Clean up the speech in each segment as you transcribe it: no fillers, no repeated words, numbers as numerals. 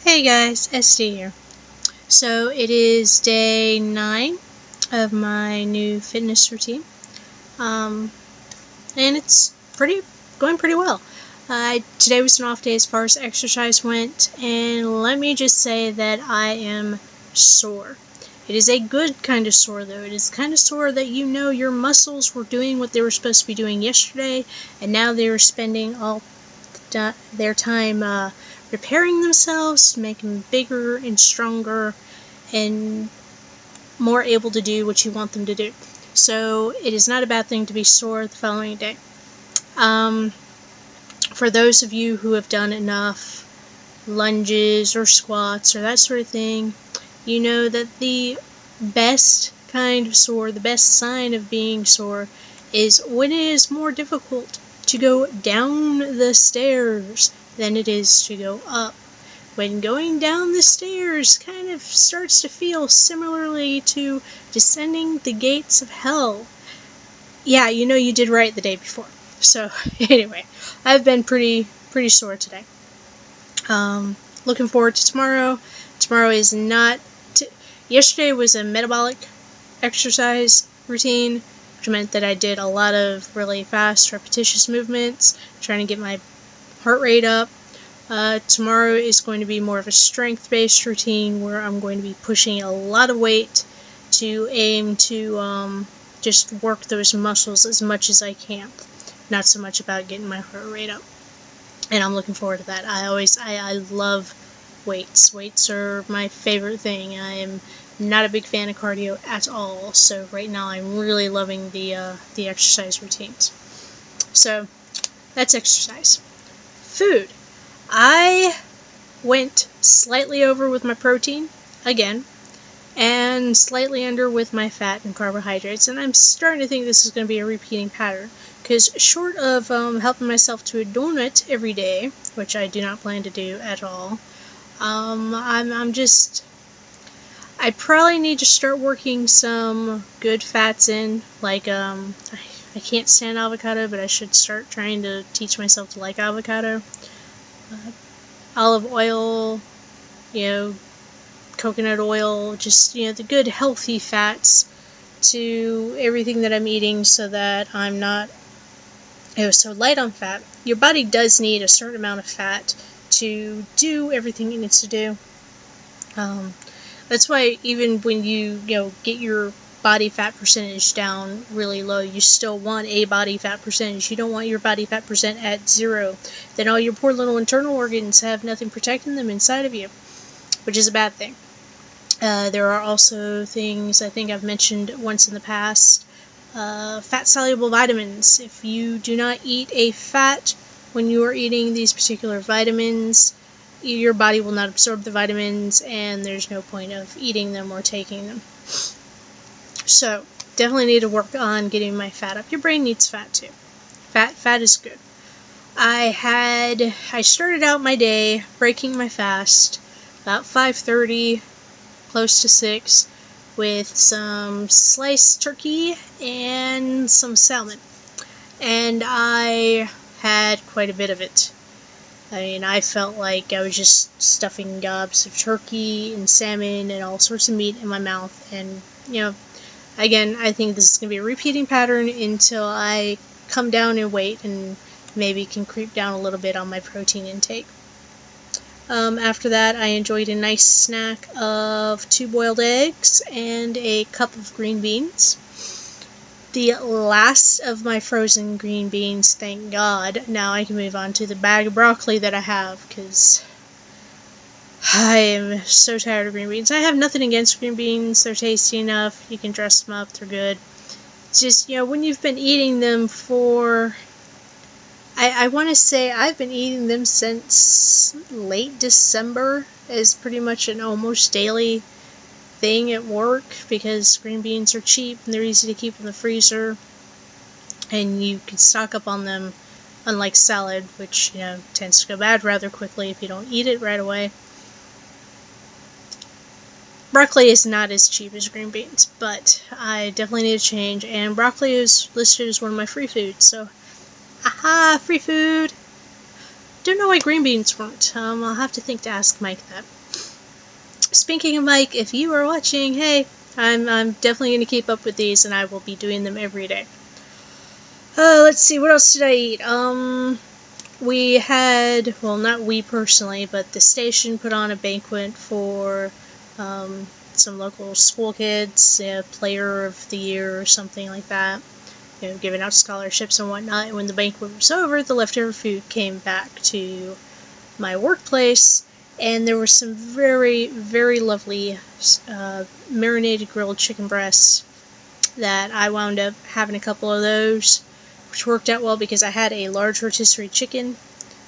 Hey guys, Esdee here. So it is day 9 of my new fitness routine, and it's going pretty well. Today was an off day as far as exercise went, and let me just say that I am sore. It is a good kind of sore though. It is kind of sore that you know your muscles were doing what they were supposed to be doing yesterday, and now they are spending all their time repairing themselves, making them bigger and stronger and more able to do what you want them to do. So it is not a bad thing to be sore the following day. For those of you who have done enough lunges or squats or that sort of thing, you know that the best kind of sore, the best sign of being sore, is when it is more difficult to go down the stairs than it is to go up. When going down the stairs kind of starts to feel similarly to descending the gates of hell. Yeah, you know you did right the day before. So anyway, I've been pretty sore today. Looking forward to tomorrow. Tomorrow is not... Yesterday was a metabolic exercise routine, which meant that I did a lot of really fast, repetitious movements, trying to get my heart rate up. Tomorrow is going to be more of a strength-based routine where I'm going to be pushing a lot of weight to aim to just work those muscles as much as I can. Not so much about getting my heart rate up. And I'm looking forward to that. I love weights. Weights are my favorite thing. I am not a big fan of cardio at all, so right now I'm really loving the exercise routines. So that's exercise. Food. I went slightly over with my protein, again, and slightly under with my fat and carbohydrates, and I'm starting to think this is going to be a repeating pattern, because short of helping myself to a donut every day, which I do not plan to do at all, I probably need to start working some good fats in, like, I can't stand avocado, but I should start trying to teach myself to like avocado. Olive oil, coconut oil, just, the good healthy fats to everything that I'm eating so that I'm not so light on fat. Your body does need a certain amount of fat to do everything it needs to do. That's why even when you get your body fat percentage down really low, you still want a body fat percentage. You don't want your body fat percent at 0. Then all your poor little internal organs have nothing protecting them inside of you, which is a bad thing. There are also things I think I've mentioned once in the past, fat-soluble vitamins. If you do not eat a fat when you are eating these particular vitamins, your body will not absorb the vitamins, and there's no point of eating them or taking them. So, definitely need to work on getting my fat up. Your brain needs fat too. Fat is good. I started out my day breaking my fast about 5:30, close to 6, with some sliced turkey and some salmon. And I had quite a bit of it. I mean, I felt like I was just stuffing gobs of turkey and salmon and all sorts of meat in my mouth. And, again, I think this is going to be a repeating pattern until I come down in weight and maybe can creep down a little bit on my protein intake. After that, I enjoyed a nice snack of 2 boiled eggs and a cup of green beans. The last of my frozen green beans, thank God. Now I can move on to the bag of broccoli that I have, because I am so tired of green beans. I have nothing against green beans. They're tasty enough. You can dress them up. They're good. It's just, when you've been eating them for... I want to say I've been eating them since late December as pretty much an almost daily thing at work, because green beans are cheap and they're easy to keep in the freezer, and you can stock up on them, unlike salad, which tends to go bad rather quickly if you don't eat it right away. Broccoli is not as cheap as green beans, but I definitely need a change, and broccoli is listed as one of my free foods, so aha, free food. don't know why green beans weren't. I'll have to think to ask Mike that. Speaking of Mike, if you are watching, hey, I'm definitely going to keep up with these, and I will be doing them every day. Let's see, what else did I eat? We had, well, not we personally, but the station put on a banquet for some local school kids, player of the year or something like that, giving out scholarships and whatnot. And when the banquet was over, the leftover food came back to my workplace, and there were some very, very lovely marinated grilled chicken breasts that I wound up having a couple of those, which worked out well because I had a large rotisserie chicken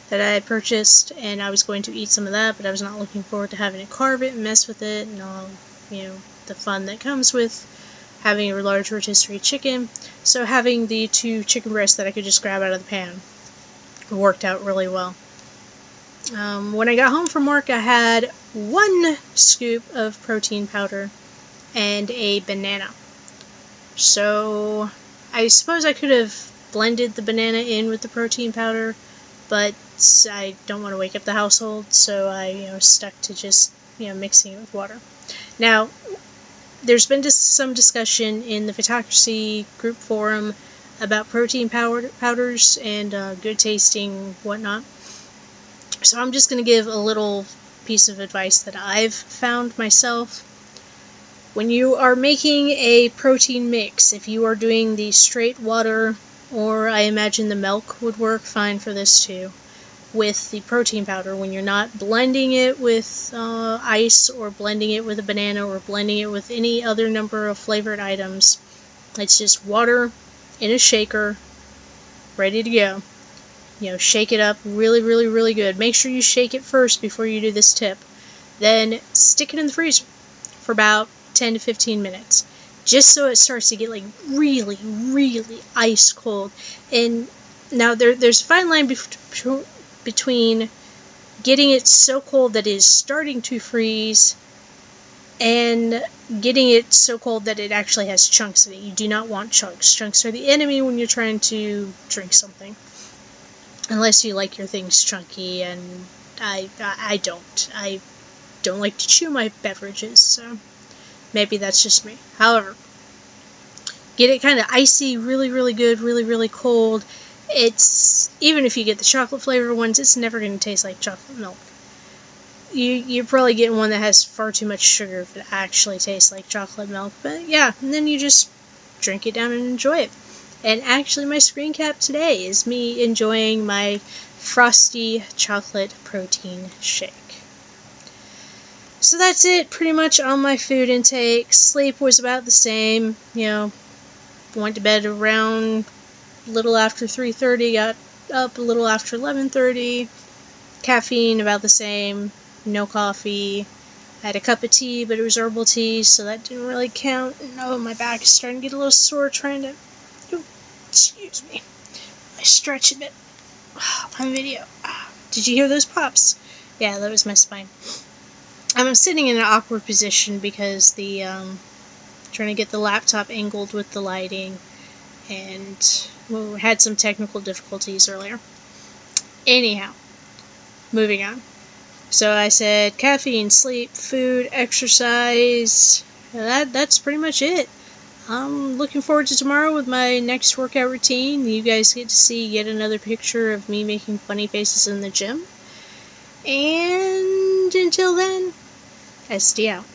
that I had purchased, and I was going to eat some of that, but I was not looking forward to having to carve it and mess with it, and all, the fun that comes with having a large rotisserie chicken. So having the 2 chicken breasts that I could just grab out of the pan worked out really well. When I got home from work, I had 1 scoop of protein powder and a banana. So I suppose I could have blended the banana in with the protein powder, but I don't want to wake up the household, so I stuck to just mixing it with water. Now, there's been some discussion in the Photocracy group forum about protein powders and good tasting whatnot. So I'm just going to give a little piece of advice that I've found myself. When you are making a protein mix, if you are doing the straight water, or I imagine the milk would work fine for this too, with the protein powder, when you're not blending it with ice, or blending it with a banana, or blending it with any other number of flavored items, it's just water in a shaker, ready to go. Shake it up really, really, really good. Make sure you shake it first before you do this tip. Then stick it in the freezer for about 10 to 15 minutes. Just so it starts to get like really, really ice cold. And now there's a fine line between getting it so cold that it is starting to freeze and getting it so cold that it actually has chunks in it. You do not want chunks. Chunks are the enemy when you're trying to drink something. Unless you like your things chunky, and I don't. I don't like to chew my beverages, so maybe that's just me. However, get it kind of icy, really, really good, really, really cold. Even if you get the chocolate flavored ones, it's never going to taste like chocolate milk. You're probably getting one that has far too much sugar if it actually tastes like chocolate milk. But yeah, and then you just drink it down and enjoy it. And actually, my screen cap today is me enjoying my frosty chocolate protein shake. So that's it, pretty much on my food intake. Sleep was about the same. Went to bed around a little after 3:30, got up a little after 11:30. Caffeine about the same. No coffee. I had a cup of tea, but it was herbal tea, so that didn't really count. And my back is starting to get a little sore trying to... Excuse me. I stretch a bit on video. Did you hear those pops? Yeah, that was my spine. I'm sitting in an awkward position because trying to get the laptop angled with the lighting, and we had some technical difficulties earlier. Anyhow, moving on. So I said caffeine, sleep, food, exercise. That's pretty much it. I'm looking forward to tomorrow with my next workout routine. You guys get to see yet another picture of me making funny faces in the gym. And until then, Esdee out.